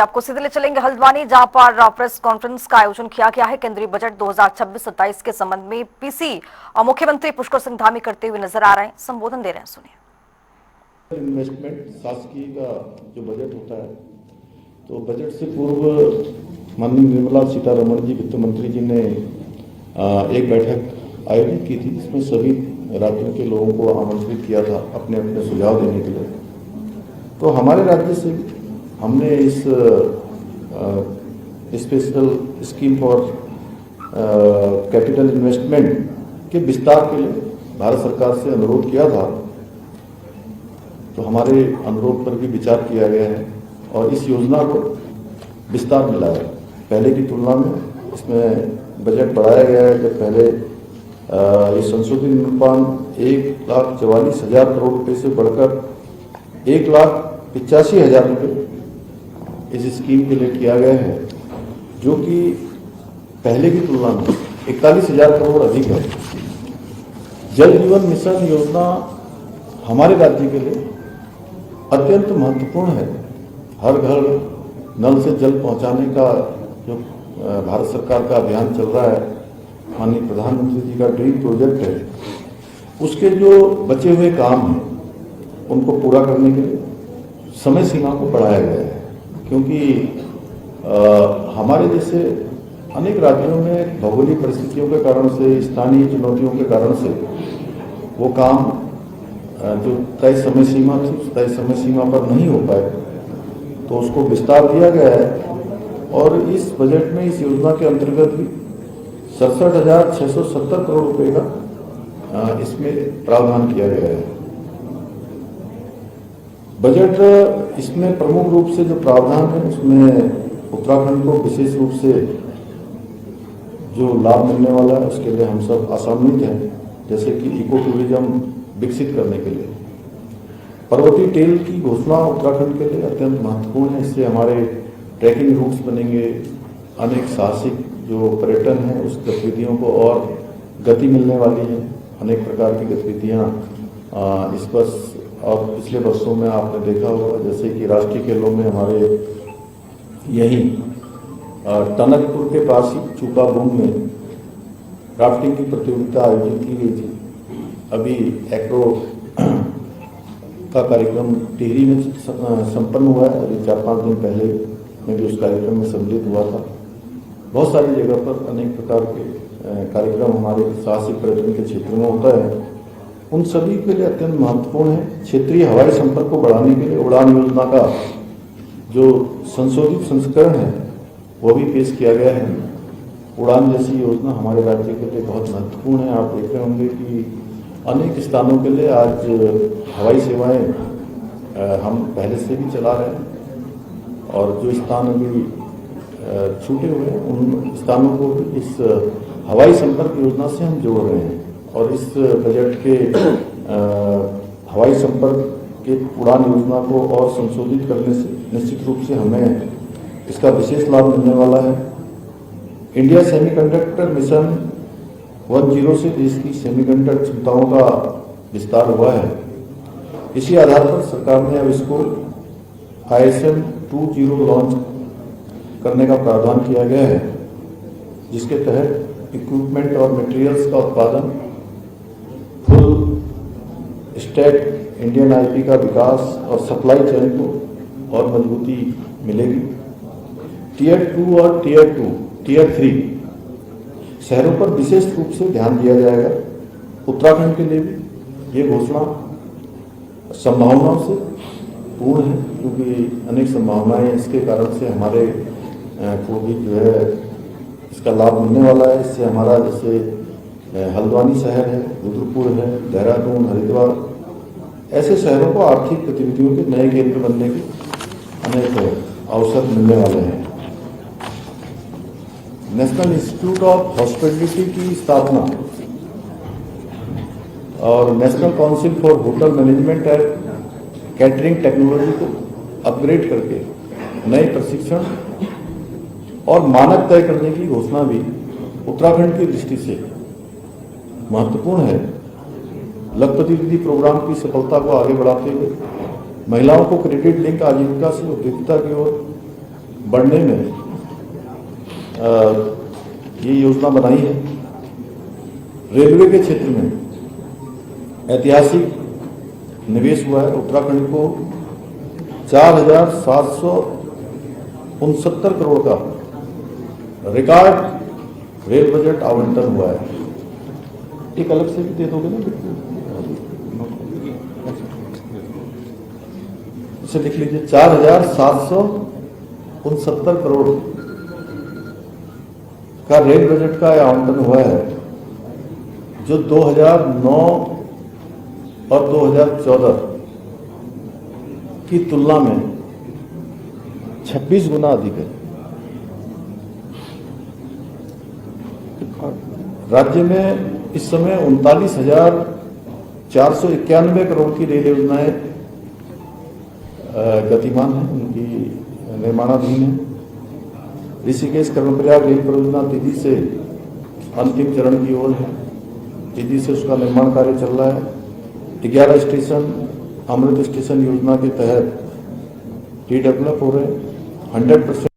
आपको सीधे ले चलेंगे हल्द्वानी, जहां पर प्रेस कॉन्फ्रेंस का आयोजन किया गया है। केंद्रीय बजट 2026-27 के संबंध में पीसी और मुख्यमंत्री पुष्कर सिंह धामी करते हुए नजर आ रहे हैं, संबोधन दे रहे हैं, सुनिए। इन्वेस्टमेंट शासकीय का जो बजट होता है, तो बजट से पूर्व माननीय निर्मला सीतारमण जी वित्त मंत्री जी ने एक बैठक आयोजित की थी, जिसमें सभी राज्यों के लोगों को आमंत्रित किया था अपने अपने सुझाव देने के लिए। तो हमारे राज्य से हमने इस special scheme for capital investment के विस्तार के लिए भारत सरकार से अनुरोध किया था। तो हमारे अनुरोध पर भी विचार किया गया है और इस योजना को विस्तार मिला है। पहले की तुलना में इसमें बजट बढ़ाया गया है। जब पहले ये संशोधित अनुपान 1,44,000 करोड़ रुपए से बढ़कर 1,85,000 रुपये इस स्कीम के लिए किया गया है, जो कि पहले की तुलना में 41,000 करोड़ अधिक है। जल जीवन मिशन योजना हमारे राज्य के लिए अत्यंत महत्वपूर्ण है। हर घर नल से जल पहुंचाने का जो भारत सरकार का अभियान चल रहा है, माननीय प्रधानमंत्री जी का ड्रीम प्रोजेक्ट है, उसके जो बचे हुए काम हैं उनको पूरा करने के लिए समय सीमा को बढ़ाया गया है। क्योंकि हमारे जैसे अनेक राज्यों में भौगोलिक परिस्थितियों के कारण से, स्थानीय चुनौतियों के कारण से वो काम जो तय समय सीमा थी उस तय समय सीमा पर नहीं हो पाए, तो उसको विस्तार दिया गया है। और इस बजट में इस योजना के अंतर्गत भी 67,670 करोड़ रुपए का इसमें प्रावधान किया गया है। बजट इसमें प्रमुख रूप से जो प्रावधान है उसमें उत्तराखंड को विशेष रूप से जो लाभ मिलने वाला है उसके लिए हम सब आशान्वित हैं। जैसे कि इको टूरिज्म विकसित करने के लिए पर्वतीय टेल की घोषणा उत्तराखंड के लिए अत्यंत महत्वपूर्ण है। इससे हमारे ट्रैकिंग रूट्स बनेंगे, अनेक साहसिक जो पर्यटन है उस गतिविधियों को और गति मिलने वाली है। अनेक प्रकार की गतिविधियाँ इस वर्ष और पिछले वर्षों में आपने देखा होगा, जैसे कि राष्ट्रीय खेलों में हमारे यहीं टनकपुर के पास ही चूकाबूंग में राफ्टिंग की प्रतियोगिता आयोजित की गई थी। अभी एक्रो का कार्यक्रम टिहरी में संपन्न हुआ है। अभी 4-5 दिन पहले मैं भी उस कार्यक्रम में सम्मिलित हुआ था। बहुत सारी जगह पर अनेक प्रकार के कार्यक्रम हमारे साहसिक पर्यटन के क्षेत्र में होता है। उन सभी के लिए अत्यंत महत्वपूर्ण है। क्षेत्रीय हवाई संपर्क को बढ़ाने के लिए उड़ान योजना का जो संशोधित संस्करण है वो भी पेश किया गया है। उड़ान जैसी योजना हमारे राज्य के लिए बहुत महत्वपूर्ण है। आप देख रहे होंगे कि अनेक स्थानों के लिए आज हवाई सेवाएं हम पहले से भी चला रहे हैं और जो स्थान अभी छूटे हुए हैं उन स्थानों को भी इस हवाई संपर्क योजना से हम जोड़ रहे हैं। और इस बजट के हवाई संपर्क के उड़ान योजना को और संशोधित करने से निश्चित रूप से हमें इसका विशेष लाभ मिलने वाला है। इंडिया सेमीकंडक्टर मिशन 10 से देश की सेमीकंडक्टर क्षमताओं का विस्तार हुआ है। इसी आधार पर सरकार ने अब इसको ISM 20 लॉन्च करने का प्रावधान किया गया है, जिसके तहत इक्विपमेंट और मटेरियल्स का उत्पादन, फुल स्टैक इंडियन IP का विकास और सप्लाई चेन को और मजबूती मिलेगी। टियर 2 और टियर 3 शहरों पर विशेष रूप से ध्यान दिया जाएगा। उत्तराखंड के लिए भी ये घोषणा संभावनाओं से पूर्ण है, क्योंकि अनेक संभावनाएं इसके कारण से हमारे को भी जो है इसका लाभ मिलने वाला है। इससे हमारा जैसे हल्द्वानी शहर है, रुद्रपुर है, देहरादून, हरिद्वार, ऐसे शहरों को आर्थिक गतिविधियों के नए केंद्र बनने के अनेक अवसर मिलने वाले हैं। नेशनल इंस्टीट्यूट ऑफ हॉस्पिटलिटी की स्थापना और national council for hotel management and catering technology को अपग्रेड करके नए प्रशिक्षण और मानक तय करने की घोषणा भी उत्तराखंड की दृष्टि से महत्वपूर्ण है। लखपति दीदी प्रोग्राम की सफलता को आगे बढ़ाते हुए महिलाओं को क्रेडिट लिंक आजीविका से उद्यमिता की ओर बढ़ने में ये योजना बनाई है। रेलवे के क्षेत्र में ऐतिहासिक निवेश हुआ है। उत्तराखंड को 4,769 करोड़ का रिकॉर्ड रेल बजट आवंटन हुआ है। एक अलग से भी दे दोगे ना, इसे लिख लीजिए। 4,769 करोड़ का रेल बजट का आवंटन हुआ है, जो 2009 और 2014 की तुलना में 26 गुना अधिक है। राज्य में इस समय 39,491 करोड़ की रेल योजनाएं गतिमान है, उनकी निर्माणाधीन है। ऋषिकेश कर्णप्रयाग रेल परियोजना तेजी से अंतिम चरण की ओर है। तेजी से उसका निर्माण कार्य चल रहा है। 11 स्टेशन अमृत स्टेशन योजना के तहत रिडेवलप हो रहे हैं। 100%